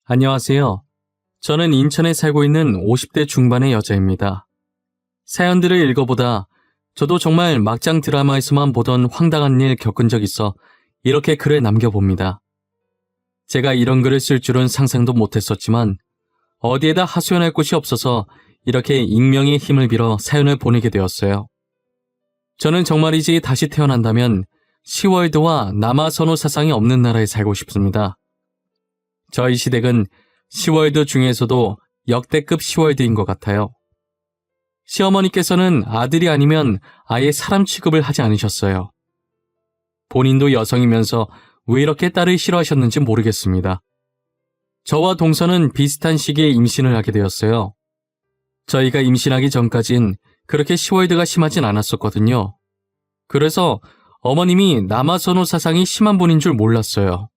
안녕하세요. 저는 인천에 살고 있는 50대 중반의 여자입니다. 사연들을 읽어보다 저도 정말 막장 드라마에서만 보던 황당한 일 겪은 적 있어 이렇게 글을 남겨봅니다. 제가 이런 글을 쓸 줄은 상상도 못했었지만 어디에다 하소연할 곳이 없어서 이렇게 익명의 힘을 빌어 사연을 보내게 되었어요. 저는 정말이지 다시 태어난다면 시월드와 남아선호 사상이 없는 나라에 살고 싶습니다. 저희 시댁은 시월드 중에서도 역대급 시월드인 것 같아요. 시어머니께서는 아들이 아니면 아예 사람 취급을 하지 않으셨어요. 본인도 여성이면서 왜 이렇게 딸을 싫어하셨는지 모르겠습니다. 저와 동서는 비슷한 시기에 임신을 하게 되었어요. 저희가 임신하기 전까진 그렇게 시월드가 심하진 않았었거든요. 그래서 어머님이 남아선호 사상이 심한 분인 줄 몰랐어요.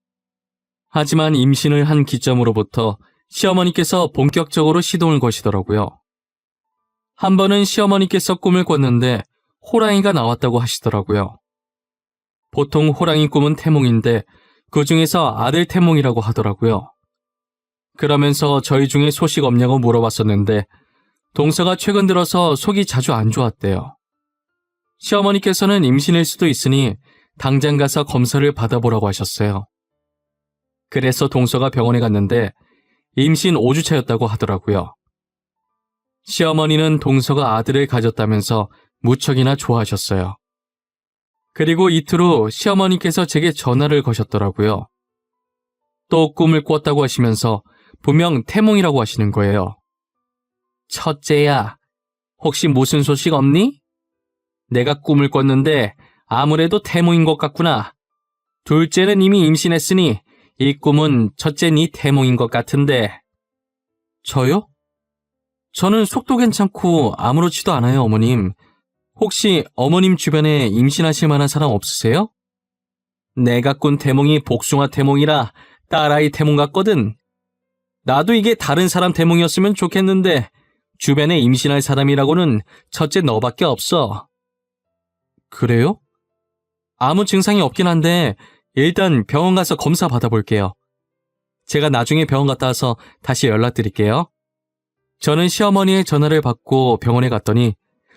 하지만 임신을 한 기점으로부터 시어머니께서 본격적으로 시동을 거시더라고요. 한 번은 시어머니께서 꿈을 꿨는데 호랑이가 나왔다고 하시더라고요. 보통 호랑이 꿈은 태몽인데 그 중에서 아들 태몽이라고 하더라고요. 그러면서 저희 중에 소식 없냐고 물어봤었는데 동서가 최근 들어서 속이 자주 안 좋았대요. 시어머니께서는 임신일 수도 있으니 당장 가서 검사를 받아보라고 하셨어요. 그래서 동서가 병원에 갔는데 임신 5주차였다고 하더라고요. 시어머니는 동서가 아들을 가졌다면서 무척이나 좋아하셨어요. 그리고 이틀 후 시어머니께서 제게 전화를 거셨더라고요. 또 꿈을 꿨다고 하시면서 분명 태몽이라고 하시는 거예요. 첫째야, 혹시 무슨 소식 없니? 내가 꿈을 꿨는데 아무래도 태몽인 것 같구나. 둘째는 이미 임신했으니 이 꿈은 첫째 네 태몽인 것 같은데. 저요? 저는 속도 괜찮고 아무렇지도 않아요, 어머님. 혹시 어머님 주변에 임신하실 만한 사람 없으세요? 내가 꾼 태몽이 복숭아 태몽이라 딸아이 태몽 같거든. 나도 이게 다른 사람 태몽이었으면 좋겠는데 주변에 임신할 사람이라고는 첫째 너밖에 없어. 그래요? 아무 증상이 없긴 한데 일단 병원 가서 검사 받아볼게요. 제가 나중에 병원 갔다 와서 다시 연락드릴게요. 저는 시어머니의 전화를 받고 병원에 갔더니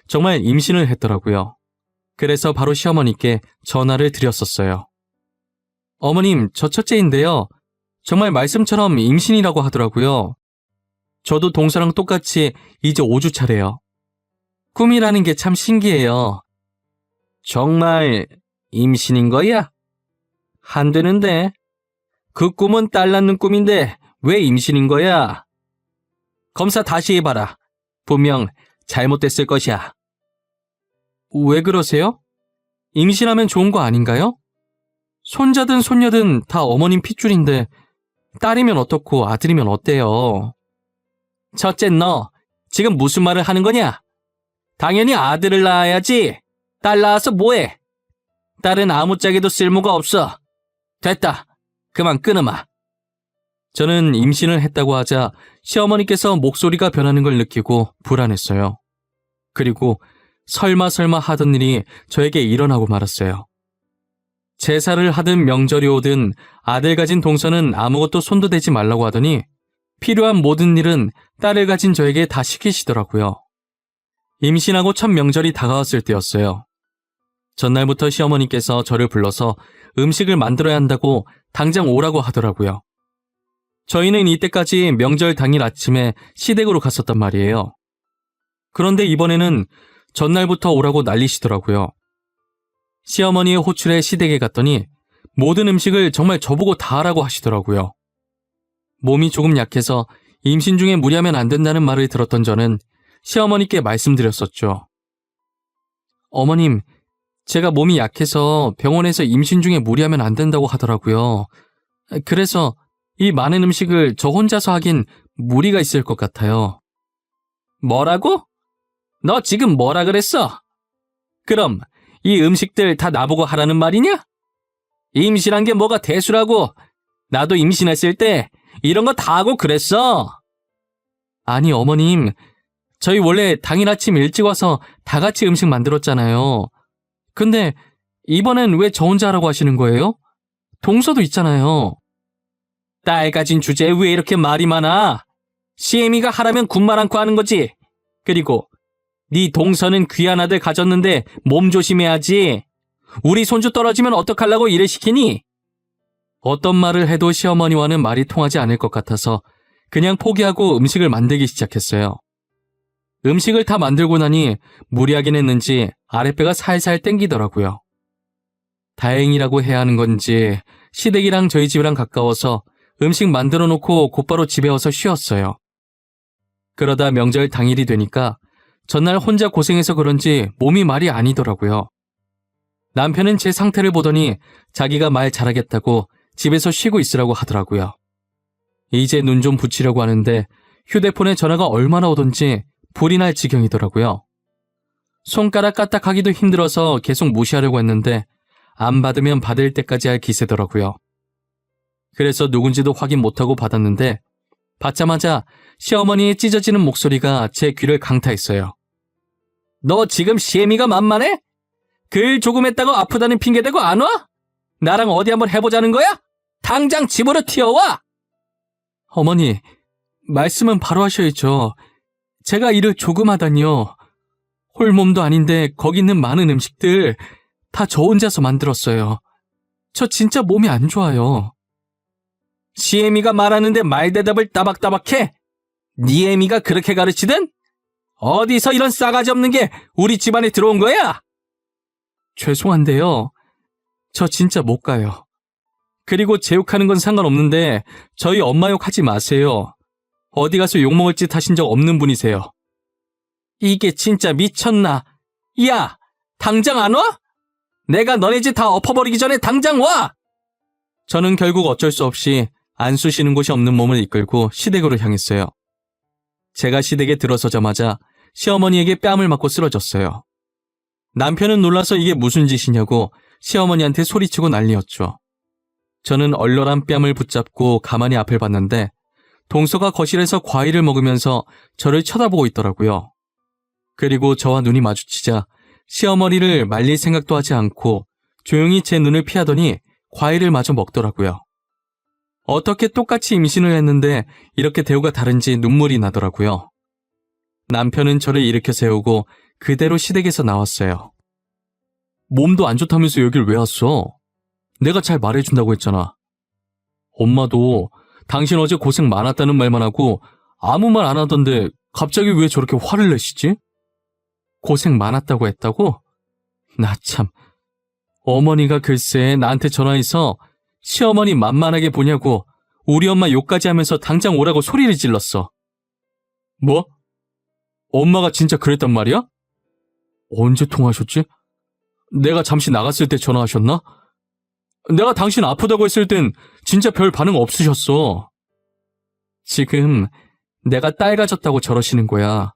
정말 임신을 했더라고요. 그래서 바로 시어머니께 전화를 드렸었어요. 어머님, 저 첫째인데요. 정말 말씀처럼 임신이라고 하더라고요. 저도 동서랑 똑같이 이제 5주 차래요. 꿈이라는 게 참 신기해요. 정말 임신인 거야? 안 되는데. 그 꿈은 딸 낳는 꿈인데 왜 임신인 거야? 검사 다시 해봐라. 분명 잘못됐을 것이야. 왜 그러세요? 임신하면 좋은 거 아닌가요? 손자든 손녀든 다 어머님 핏줄인데 딸이면 어떻고 아들이면 어때요? 첫째 너 지금 무슨 말을 하는 거냐? 당연히 아들을 낳아야지. 딸 낳아서 뭐해? 딸은 아무짝에도 쓸모가 없어. 됐다. 그만 끊으마. 저는 임신을 했다고 하자 시어머니께서 목소리가 변하는 걸 느끼고 불안했어요. 그리고 설마 하던 일이 저에게 일어나고 말았어요. 제사를 하든 명절이 오든 아들 가진 동서는 아무것도 손도 대지 말라고 하더니 필요한 모든 일은 딸을 가진 저에게 다 시키시더라고요. 임신하고 첫 명절이 다가왔을 때였어요. 전날부터 시어머니께서 저를 불러서 음식을 만들어야 한다고 당장 오라고 하더라고요. 저희는 이때까지 명절 당일 아침에 시댁으로 갔었단 말이에요. 그런데 이번에는 전날부터 오라고 난리시더라고요. 시어머니의 호출에 시댁에 갔더니 모든 음식을 정말 저보고 다 하라고 하시더라고요. 몸이 조금 약해서 임신 중에 무리하면 안 된다는 말을 들었던 저는 시어머니께 말씀드렸었죠. 어머님, 제가 몸이 약해서 병원에서 임신 중에 무리하면 안 된다고 하더라고요. 그래서 이 많은 음식을 저 혼자서 하긴 무리가 있을 것 같아요. 뭐라고? 너 지금 뭐라 그랬어? 그럼 이 음식들 다 나보고 하라는 말이냐? 임신한 게 뭐가 대수라고. 나도 임신했을 때 이런 거 다 하고 그랬어. 아니 어머님, 저희 원래 당일 아침 일찍 와서 다 같이 음식 만들었잖아요. 근데 이번엔 왜 저 혼자 하라고 하시는 거예요? 동서도 있잖아요. 딸 가진 주제에 왜 이렇게 말이 많아? 시애미가 하라면 군말 않고 하는 거지. 그리고 네 동서는 귀한 아들 가졌는데 몸 조심해야지. 우리 손주 떨어지면 어떡하려고 일을 시키니? 어떤 말을 해도 시어머니와는 말이 통하지 않을 것 같아서 그냥 포기하고 음식을 만들기 시작했어요. 음식을 다 만들고 나니 무리하긴 했는지 아랫배가 살살 땡기더라고요. 다행이라고 해야 하는 건지 시댁이랑 저희 집이랑 가까워서 음식 만들어 놓고 곧바로 집에 와서 쉬었어요. 그러다 명절 당일이 되니까 전날 혼자 고생해서 그런지 몸이 말이 아니더라고요. 남편은 제 상태를 보더니 자기가 말 잘하겠다고 집에서 쉬고 있으라고 하더라고요. 이제 눈 좀 붙이려고 하는데 휴대폰에 전화가 얼마나 오던지 불이 날 지경이더라고요. 손가락 까딱하기도 힘들어서 계속 무시하려고 했는데 안 받으면 받을 때까지 할 기세더라고요. 그래서 누군지도 확인 못하고 받았는데 받자마자 시어머니의 찢어지는 목소리가 제 귀를 강타했어요. 너 지금 시애미가 만만해? 글 조금 했다고 아프다는 핑계대고 안 와? 나랑 어디 한번 해보자는 거야? 당장 집으로 튀어와! 어머니, 말씀은 바로 하셔야죠. 제가 일을 조금 하다니요. 홀몸도 아닌데 거기 있는 많은 음식들 다 저 혼자서 만들었어요. 저 진짜 몸이 안 좋아요. 시애미가 말하는데 말대답을 따박따박해? 니 애미가 그렇게 가르치든? 어디서 이런 싸가지 없는 게 우리 집안에 들어온 거야? 죄송한데요. 저 진짜 못 가요. 그리고 제 욕하는 건 상관없는데 저희 엄마 욕하지 마세요. 어디 가서 욕먹을 짓 하신 적 없는 분이세요. 이게 진짜 미쳤나? 야, 당장 안 와? 내가 너네 집 다 엎어버리기 전에 당장 와! 저는 결국 어쩔 수 없이 안수 쉬는 곳이 없는 몸을 이끌고 시댁으로 향했어요. 제가 시댁에 들어서자마자 시어머니에게 뺨을 맞고 쓰러졌어요. 남편은 놀라서 이게 무슨 짓이냐고 시어머니한테 소리치고 난리였죠. 저는 얼얼한 뺨을 붙잡고 가만히 앞을 봤는데 동서가 거실에서 과일을 먹으면서 저를 쳐다보고 있더라고요. 그리고 저와 눈이 마주치자 시어머니를 말릴 생각도 하지 않고 조용히 제 눈을 피하더니 과일을 마저 먹더라고요. 어떻게 똑같이 임신을 했는데 이렇게 대우가 다른지 눈물이 나더라고요. 남편은 저를 일으켜 세우고 그대로 시댁에서 나왔어요. 몸도 안 좋다면서 여길 왜 왔어? 내가 잘 말해준다고 했잖아. 엄마도 당신 어제 고생 많았다는 말만 하고 아무 말 안 하던데 갑자기 왜 저렇게 화를 내시지? 고생 많았다고 했다고? 나 참. 어머니가 글쎄 나한테 전화해서 시어머니 만만하게 보냐고 우리 엄마 욕까지 하면서 당장 오라고 소리를 질렀어. 뭐? 엄마가 진짜 그랬단 말이야? 언제 통화하셨지? 내가 잠시 나갔을 때 전화하셨나? 내가 당신 아프다고 했을 땐 진짜 별 반응 없으셨어. 지금 내가 딸 가졌다고 저러시는 거야.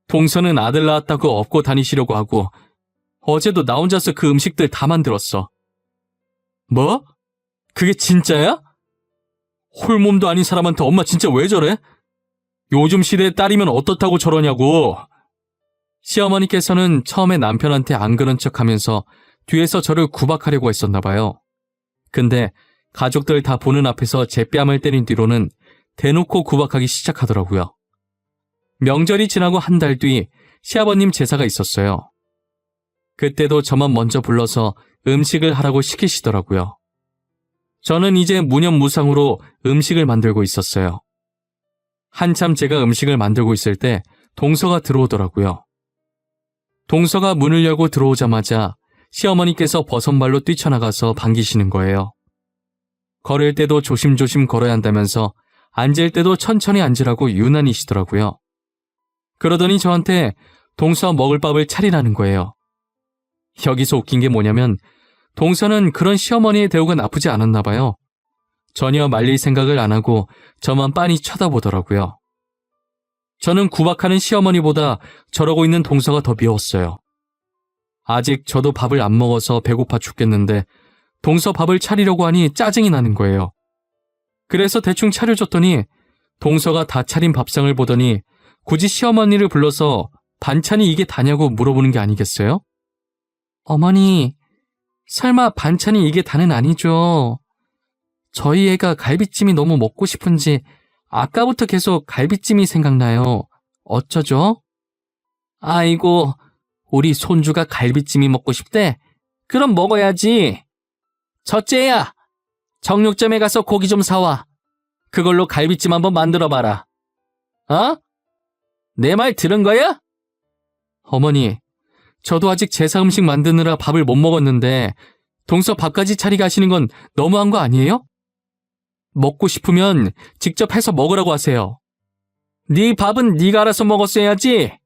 동서는 아들 낳았다고 업고 다니시려고 하고 어제도 나 혼자서 그 음식들 다 만들었어. 뭐? 그게 진짜야? 홀몸도 아닌 사람한테 엄마 진짜 왜 저래? 요즘 시대에 딸이면 어떻다고 저러냐고. 시어머니께서는 처음에 남편한테 안 그런 척하면서 뒤에서 저를 구박하려고 했었나 봐요. 근데 가족들 다 보는 앞에서 제 뺨을 때린 뒤로는 대놓고 구박하기 시작하더라고요. 명절이 지나고 한 달 뒤 시아버님 제사가 있었어요. 그때도 저만 먼저 불러서 음식을 하라고 시키시더라고요. 저는 이제 무념무상으로 음식을 만들고 있었어요. 한참 제가 음식을 만들고 있을 때 동서가 들어오더라고요. 동서가 문을 열고 들어오자마자 시어머니께서 버선발로 뛰쳐나가서 반기시는 거예요. 걸을 때도 조심조심 걸어야 한다면서 앉을 때도 천천히 앉으라고 유난히시더라고요. 그러더니 저한테 동서 먹을 밥을 차리라는 거예요. 여기서 웃긴 게 뭐냐면 동서는 그런 시어머니의 대우가 나쁘지 않았나 봐요. 전혀 말릴 생각을 안 하고 저만 빤히 쳐다보더라고요. 저는 구박하는 시어머니보다 저러고 있는 동서가 더 미웠어요. 아직 저도 밥을 안 먹어서 배고파 죽겠는데 동서 밥을 차리려고 하니 짜증이 나는 거예요. 그래서 대충 차려줬더니 동서가 다 차린 밥상을 보더니 굳이 시어머니를 불러서 반찬이 이게 다냐고 물어보는 게 아니겠어요? 어머니, 설마 반찬이 이게 다는 아니죠? 저희 애가 갈비찜이 너무 먹고 싶은지 아까부터 계속 갈비찜이 생각나요. 어쩌죠? 아이고, 우리 손주가 갈비찜이 먹고 싶대? 그럼 먹어야지. 첫째야, 정육점에 가서 고기 좀 사와. 그걸로 갈비찜 한번 만들어봐라. 어? 내 말 들은 거야? 어머니, 저도 아직 제사 음식 만드느라 밥을 못 먹었는데 동서 밥까지 차리게 하시는 건 너무한 거 아니에요? 먹고 싶으면 직접 해서 먹으라고 하세요. 네 밥은 네가 알아서 먹었어야지.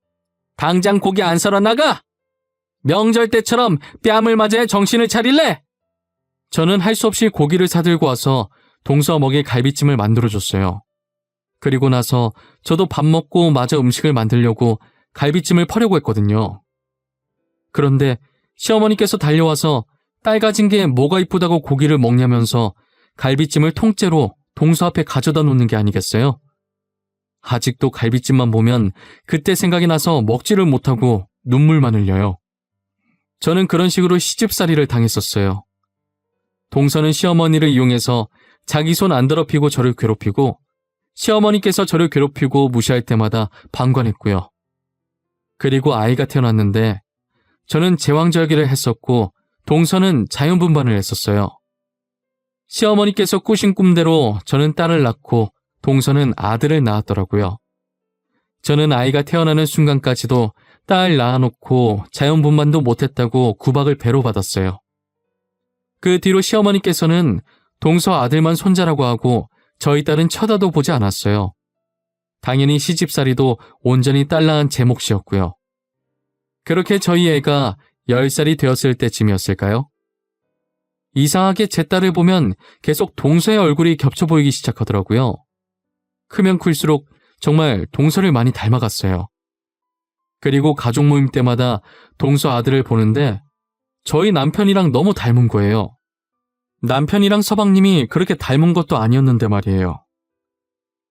당장 고기 안 썰어 나가? 명절 때처럼 뺨을 맞아야 정신을 차릴래? 저는 할 수 없이 고기를 사들고 와서 동서 먹일 갈비찜을 만들어줬어요. 그리고 나서 저도 밥 먹고 마저 음식을 만들려고 갈비찜을 퍼려고 했거든요. 그런데 시어머니께서 달려와서 딸 가진 게 뭐가 이쁘다고 고기를 먹냐면서 갈비찜을 통째로 동서 앞에 가져다 놓는 게 아니겠어요? 아직도 갈비찜만 보면 그때 생각이 나서 먹지를 못하고 눈물만 흘려요. 저는 그런 식으로 시집살이를 당했었어요. 동서는 시어머니를 이용해서 자기 손 안 더럽히고 저를 괴롭히고 시어머니께서 저를 괴롭히고 무시할 때마다 방관했고요. 그리고 아이가 태어났는데 저는 제왕절개를 했었고 동서는 자연분반을 했었어요. 시어머니께서 꾸신 꿈대로 저는 딸을 낳고 동서는 아들을 낳았더라고요. 저는 아이가 태어나는 순간까지도 딸 낳아놓고 자연분반도 못했다고 구박을 배로 받았어요. 그 뒤로 시어머니께서는 동서 아들만 손자라고 하고 저희 딸은 쳐다도 보지 않았어요. 당연히 시집살이도 온전히 딸 낳은 제 몫이었고요. 그렇게 저희 애가 10살이 되었을 때쯤이었을까요? 이상하게 제 딸을 보면 계속 동서의 얼굴이 겹쳐 보이기 시작하더라고요. 크면 클수록 정말 동서를 많이 닮아갔어요. 그리고 가족 모임 때마다 동서 아들을 보는데 저희 남편이랑 너무 닮은 거예요. 남편이랑 서방님이 그렇게 닮은 것도 아니었는데 말이에요.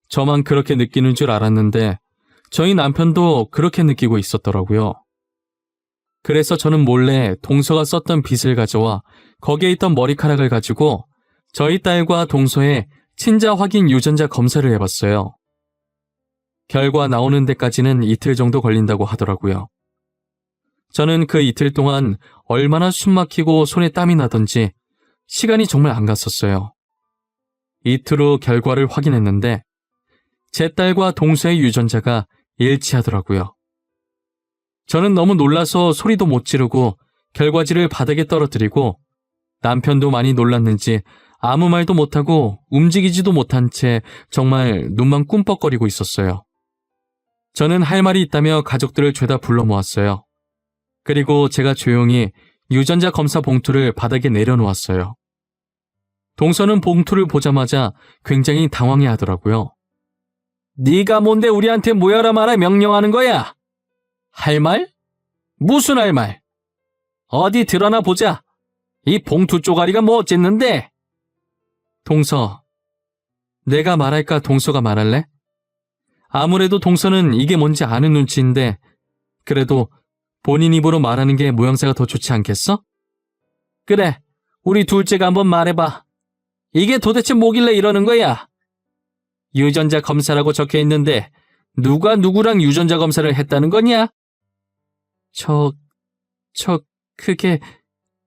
저만 그렇게 느끼는 줄 알았는데 저희 남편도 그렇게 느끼고 있었더라고요. 그래서 저는 몰래 동서가 썼던 빗을 가져와 거기에 있던 머리카락을 가지고 저희 딸과 동서의 친자 확인 유전자 검사를 해봤어요. 결과 나오는 데까지는 이틀 정도 걸린다고 하더라고요. 저는 그 이틀 동안 얼마나 숨 막히고 손에 땀이 나던지 시간이 정말 안 갔었어요. 이틀 후 결과를 확인했는데 제 딸과 동서의 유전자가 일치하더라고요. 저는 너무 놀라서 소리도 못 지르고 결과지를 바닥에 떨어뜨리고 남편도 많이 놀랐는지 아무 말도 못하고 움직이지도 못한 채 정말 눈만 꿈뻑거리고 있었어요. 저는 할 말이 있다며 가족들을 죄다 불러 모았어요. 그리고 제가 조용히 유전자 검사 봉투를 바닥에 내려놓았어요. 동서는 봉투를 보자마자 굉장히 당황해 하더라고요. 네가 뭔데 우리한테 모여라 마라 명령하는 거야? 할 말? 무슨 할 말? 어디 드러나 보자. 이 봉투 쪼가리가 뭐 어쨌는데? 동서, 내가 말할까 동서가 말할래? 아무래도 동서는 이게 뭔지 아는 눈치인데 그래도 본인 입으로 말하는 게 모양새가 더 좋지 않겠어? 그래, 우리 둘째가 한번 말해봐. 이게 도대체 뭐길래 이러는 거야? 유전자 검사라고 적혀 있는데 누가 누구랑 유전자 검사를 했다는 거냐? 그게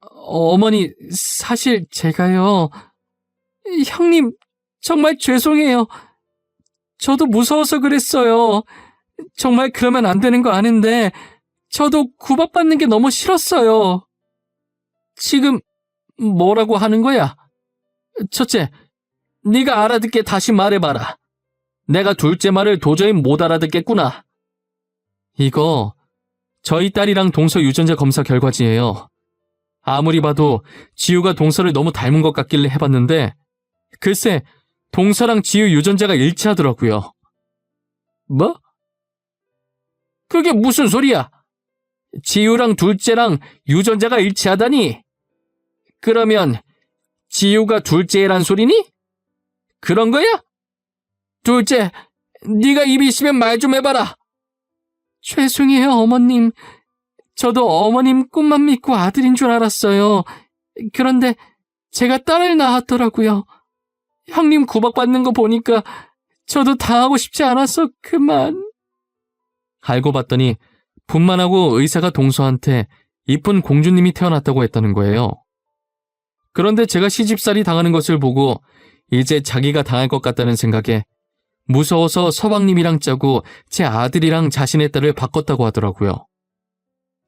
어머니 사실 제가요. 형님 정말 죄송해요. 저도 무서워서 그랬어요. 정말 그러면 안 되는 거 아는데 저도 구박받는 게 너무 싫었어요. 지금 뭐라고 하는 거야? 첫째, 네가 알아듣게 다시 말해봐라. 내가 둘째 말을 도저히 못 알아듣겠구나. 이거 저희 딸이랑 동서 유전자 검사 결과지예요. 아무리 봐도 지우가 동서를 너무 닮은 것 같길래 해봤는데 글쎄 동서랑 지우 유전자가 일치하더라고요. 뭐? 그게 무슨 소리야? 지우랑 둘째랑 유전자가 일치하다니? 그러면 지우가 둘째란 소리니? 그런 거야? 둘째, 네가 입이 있으면 말 좀 해봐라. 죄송해요, 어머님. 저도 어머님 꿈만 믿고 아들인 줄 알았어요. 그런데 제가 딸을 낳았더라고요. 형님 구박받는 거 보니까 저도 당하고 싶지 않아서 그만. 알고 봤더니 분만하고 의사가 동서한테 이쁜 공주님이 태어났다고 했다는 거예요. 그런데 제가 시집살이 당하는 것을 보고 이제 자기가 당할 것 같다는 생각에 무서워서 서방님이랑 짜고 제 아들이랑 자신의 딸을 바꿨다고 하더라고요.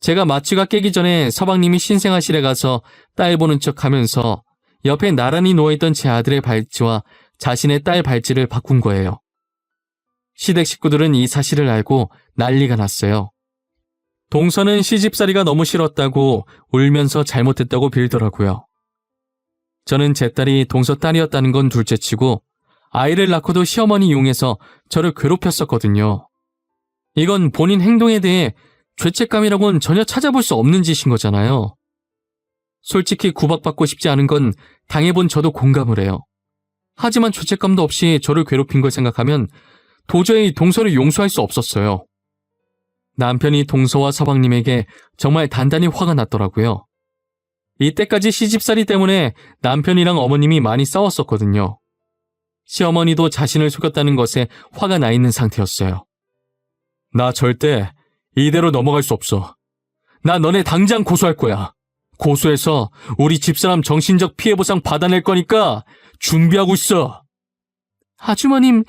제가 마취가 깨기 전에 서방님이 신생아실에 가서 딸 보는 척 하면서 옆에 나란히 누워있던 제 아들의 발찌와 자신의 딸 발찌를 바꾼 거예요. 시댁 식구들은 이 사실을 알고 난리가 났어요. 동서는 시집살이가 너무 싫었다고 울면서 잘못했다고 빌더라고요. 저는 제 딸이 동서 딸이었다는 건 둘째치고 아이를 낳고도 시어머니 이용해서 저를 괴롭혔었거든요. 이건 본인 행동에 대해 죄책감이라고는 전혀 찾아볼 수 없는 짓인 거잖아요. 솔직히 구박받고 싶지 않은 건 당해본 저도 공감을 해요. 하지만 죄책감도 없이 저를 괴롭힌 걸 생각하면 도저히 동서를 용서할 수 없었어요. 남편이 동서와 서방님에게 정말 단단히 화가 났더라고요. 이때까지 시집살이 때문에 남편이랑 어머님이 많이 싸웠었거든요. 시어머니도 자신을 속였다는 것에 화가 나 있는 상태였어요. 나 절대 이대로 넘어갈 수 없어. 나 너네 당장 고소할 거야. 고소해서 우리 집사람 정신적 피해 보상 받아낼 거니까 준비하고 있어. 아주머님,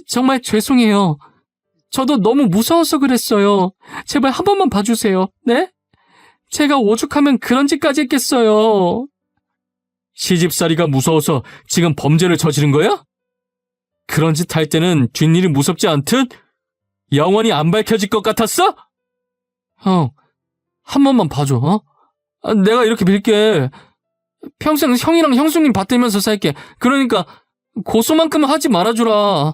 정말 죄송해요. 저도 너무 무서워서 그랬어요. 제발 한 번만 봐주세요. 네? 제가 오죽하면 그런 짓까지 했겠어요. 시집살이가 무서워서 지금 범죄를 저지른 거야? 그런 짓 할 때는 뒷일이 무섭지 않듯? 영원히 안 밝혀질 것 같았어? 형, 한 번만 봐줘, 어? 내가 이렇게 빌게. 평생 형이랑 형수님 받들면서 살게. 그러니까 고소만큼은 하지 말아주라.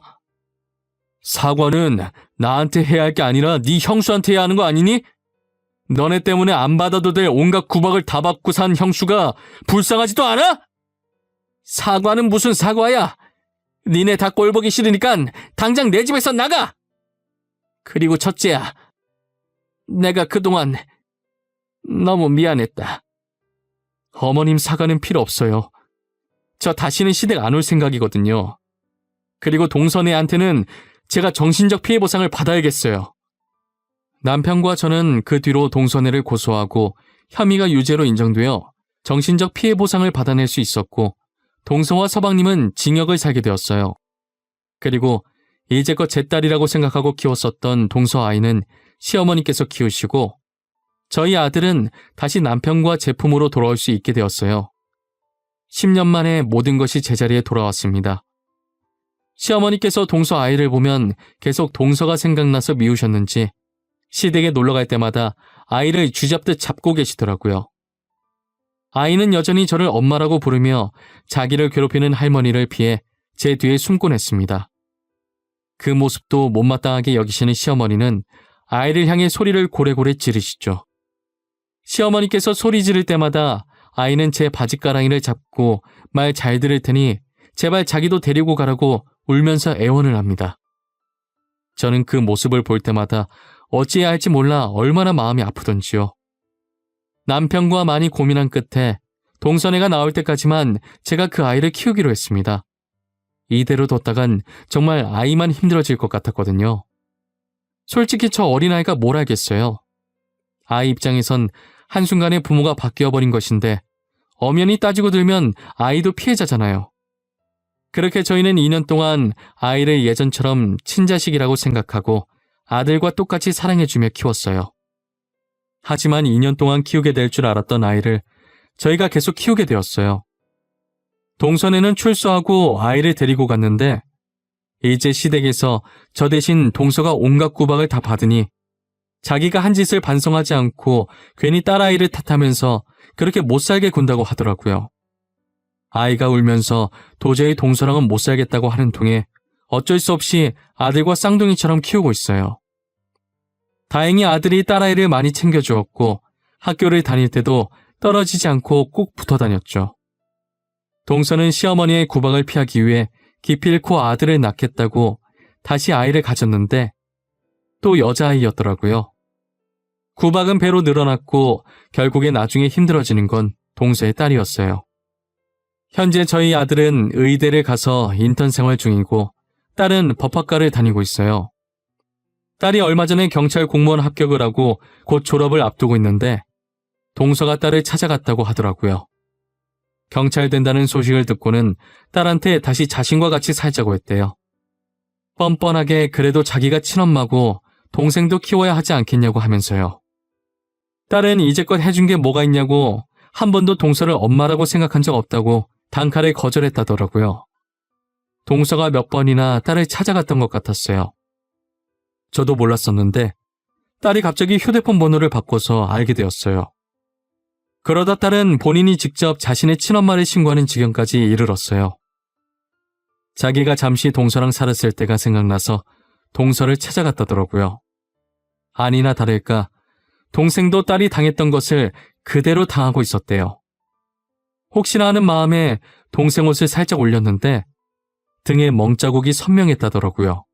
사과는 나한테 해야 할 게 아니라 네 형수한테 해야 하는 거 아니니? 너네 때문에 안 받아도 될 온갖 구박을 다 받고 산 형수가 불쌍하지도 않아? 사과는 무슨 사과야? 니네 다 꼴보기 싫으니까 당장 내 집에서 나가! 그리고 첫째야, 내가 그동안 너무 미안했다. 어머님 사과는 필요 없어요. 저 다시는 시댁 안 올 생각이거든요. 그리고 동선애한테는 제가 정신적 피해 보상을 받아야겠어요. 남편과 저는 그 뒤로 동선애를 고소하고 혐의가 유죄로 인정되어 정신적 피해 보상을 받아낼 수 있었고 동서와 서방님은 징역을 살게 되었어요. 그리고 이제껏 제 딸이라고 생각하고 키웠었던 동서 아이는 시어머니께서 키우시고 저희 아들은 다시 남편과 제 품으로 돌아올 수 있게 되었어요. 10년 만에 모든 것이 제자리에 돌아왔습니다. 시어머니께서 동서 아이를 보면 계속 동서가 생각나서 미우셨는지 시댁에 놀러갈 때마다 아이를 쥐잡듯 잡고 계시더라고요. 아이는 여전히 저를 엄마라고 부르며 자기를 괴롭히는 할머니를 피해 제 뒤에 숨곤 했습니다. 그 모습도 못마땅하게 여기시는 시어머니는 아이를 향해 소리를 고래고래 지르시죠. 시어머니께서 소리 지를 때마다 아이는 제 바짓가랑이를 잡고 말 잘 들을 테니 제발 자기도 데리고 가라고 울면서 애원을 합니다. 저는 그 모습을 볼 때마다 어찌해야 할지 몰라 얼마나 마음이 아프던지요. 남편과 많이 고민한 끝에 동선애가 나올 때까지만 제가 그 아이를 키우기로 했습니다. 이대로 뒀다간 정말 아이만 힘들어질 것 같았거든요. 솔직히 저 어린아이가 뭘 알겠어요. 아이 입장에선 한순간에 부모가 바뀌어버린 것인데 엄연히 따지고 들면 아이도 피해자잖아요. 그렇게 저희는 2년 동안 아이를 예전처럼 친자식이라고 생각하고 아들과 똑같이 사랑해주며 키웠어요. 하지만 2년 동안 키우게 될 줄 알았던 아이를 저희가 계속 키우게 되었어요. 동선에는 출소하고 아이를 데리고 갔는데 이제 시댁에서 저 대신 동서가 온갖 구박을 다 받으니 자기가 한 짓을 반성하지 않고 괜히 딸아이를 탓하면서 그렇게 못살게 군다고 하더라고요. 아이가 울면서 도저히 동서랑은 못 살겠다고 하는 통에 어쩔 수 없이 아들과 쌍둥이처럼 키우고 있어요. 다행히 아들이 딸아이를 많이 챙겨주었고 학교를 다닐 때도 떨어지지 않고 꼭 붙어 다녔죠. 동서는 시어머니의 구박을 피하기 위해 기필코 아들을 낳겠다고 다시 아이를 가졌는데 또 여자아이였더라고요. 구박은 배로 늘어났고 결국에 나중에 힘들어지는 건 동서의 딸이었어요. 현재 저희 아들은 의대를 가서 인턴 생활 중이고 딸은 법학과를 다니고 있어요. 딸이 얼마 전에 경찰 공무원 합격을 하고 곧 졸업을 앞두고 있는데 동서가 딸을 찾아갔다고 하더라고요. 경찰 된다는 소식을 듣고는 딸한테 다시 자신과 같이 살자고 했대요. 뻔뻔하게 그래도 자기가 친엄마고 동생도 키워야 하지 않겠냐고 하면서요. 딸은 이제껏 해준 게 뭐가 있냐고 한 번도 동서를 엄마라고 생각한 적 없다고 단칼에 거절했다더라고요. 동서가 몇 번이나 딸을 찾아갔던 것 같았어요. 저도 몰랐었는데 딸이 갑자기 휴대폰 번호를 바꿔서 알게 되었어요. 그러다 딸은 본인이 직접 자신의 친엄마를 신고하는 지경까지 이르렀어요. 자기가 잠시 동서랑 살았을 때가 생각나서 동서를 찾아갔다더라고요. 아니나 다를까 동생도 딸이 당했던 것을 그대로 당하고 있었대요. 혹시나 하는 마음에 동생 옷을 살짝 올렸는데 등에 멍자국이 선명했다더라고요.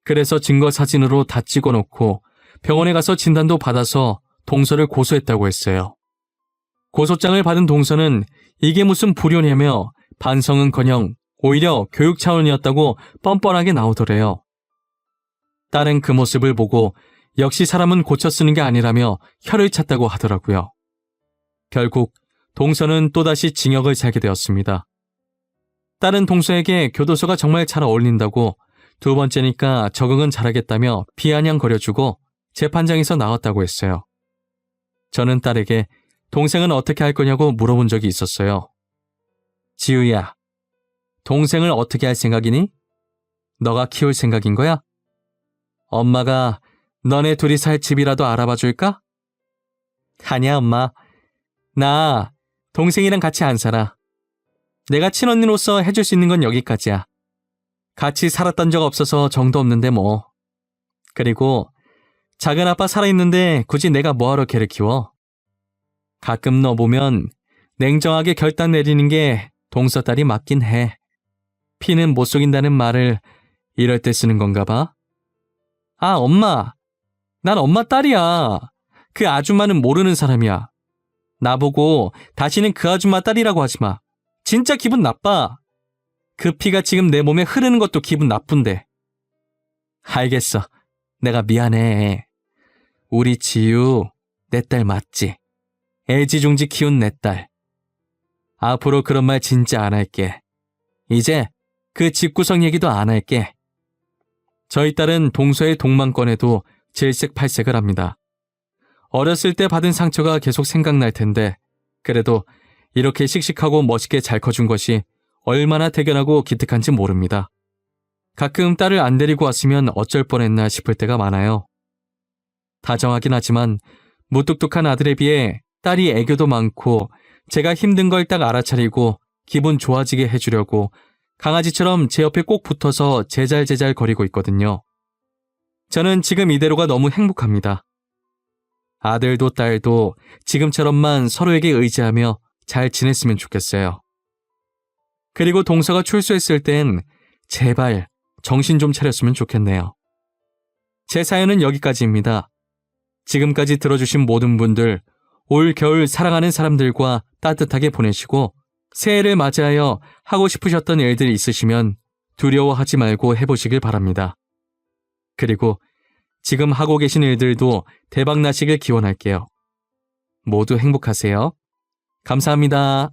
그래서 증거 사진으로 다 찍어놓고 병원에 가서 진단도 받아서 동서를 고소했다고 했어요. 고소장을 받은 동서는 이게 무슨 불효냐며 반성은커녕 오히려 교육 차원이었다고 뻔뻔하게 나오더래요. 딸은 그 모습을 보고 역시 사람은 고쳐 쓰는 게 아니라며 혀를 찼다고 하더라고요. 결국 동서는 또다시 징역을 살게 되었습니다. 딸은 동서에게 교도소가 정말 잘 어울린다고 두 번째니까 적응은 잘하겠다며 비아냥거려주고 재판장에서 나왔다고 했어요. 저는 딸에게 동생은 어떻게 할 거냐고 물어본 적이 있었어요. 지우야, 동생을 어떻게 할 생각이니? 너가 키울 생각인 거야? 엄마가 너네 둘이 살 집이라도 알아봐 줄까? 아니야, 엄마. 나 동생이랑 같이 안 살아. 내가 친언니로서 해줄 수 있는 건 여기까지야. 같이 살았던 적 없어서 정도 없는데 뭐. 그리고 작은 아빠 살아있는데 굳이 내가 뭐하러 걔를 키워? 가끔 너 보면 냉정하게 결단 내리는 게 동서 딸이 맞긴 해. 피는 못 속인다는 말을 이럴 때 쓰는 건가 봐. 아, 엄마. 난 엄마 딸이야. 그 아줌마는 모르는 사람이야. 나보고 다시는 그 아줌마 딸이라고 하지 마. 진짜 기분 나빠. 그 피가 지금 내 몸에 흐르는 것도 기분 나쁜데. 알겠어. 내가 미안해. 우리 지유, 내 딸 맞지? 애지중지 키운 내 딸. 앞으로 그런 말 진짜 안 할게. 이제 그 집구석 얘기도 안 할게. 저희 딸은 동서의 동망권에도 질색팔색을 합니다. 어렸을 때 받은 상처가 계속 생각날 텐데 그래도 이렇게 씩씩하고 멋있게 잘 커준 것이 얼마나 대견하고 기특한지 모릅니다. 가끔 딸을 안 데리고 왔으면 어쩔 뻔했나 싶을 때가 많아요. 다정하긴 하지만 무뚝뚝한 아들에 비해 딸이 애교도 많고 제가 힘든 걸 딱 알아차리고 기분 좋아지게 해주려고 강아지처럼 제 옆에 꼭 붙어서 제잘제잘 거리고 있거든요. 저는 지금 이대로가 너무 행복합니다. 아들도 딸도 지금처럼만 서로에게 의지하며 잘 지냈으면 좋겠어요. 그리고 동서가 출소했을 땐 제발 정신 좀 차렸으면 좋겠네요. 제 사연은 여기까지입니다. 지금까지 들어주신 모든 분들 올 겨울 사랑하는 사람들과 따뜻하게 보내시고 새해를 맞이하여 하고 싶으셨던 일들 있으시면 두려워하지 말고 해보시길 바랍니다. 그리고 지금 하고 계신 일들도 대박 나시길 기원할게요. 모두 행복하세요. 감사합니다.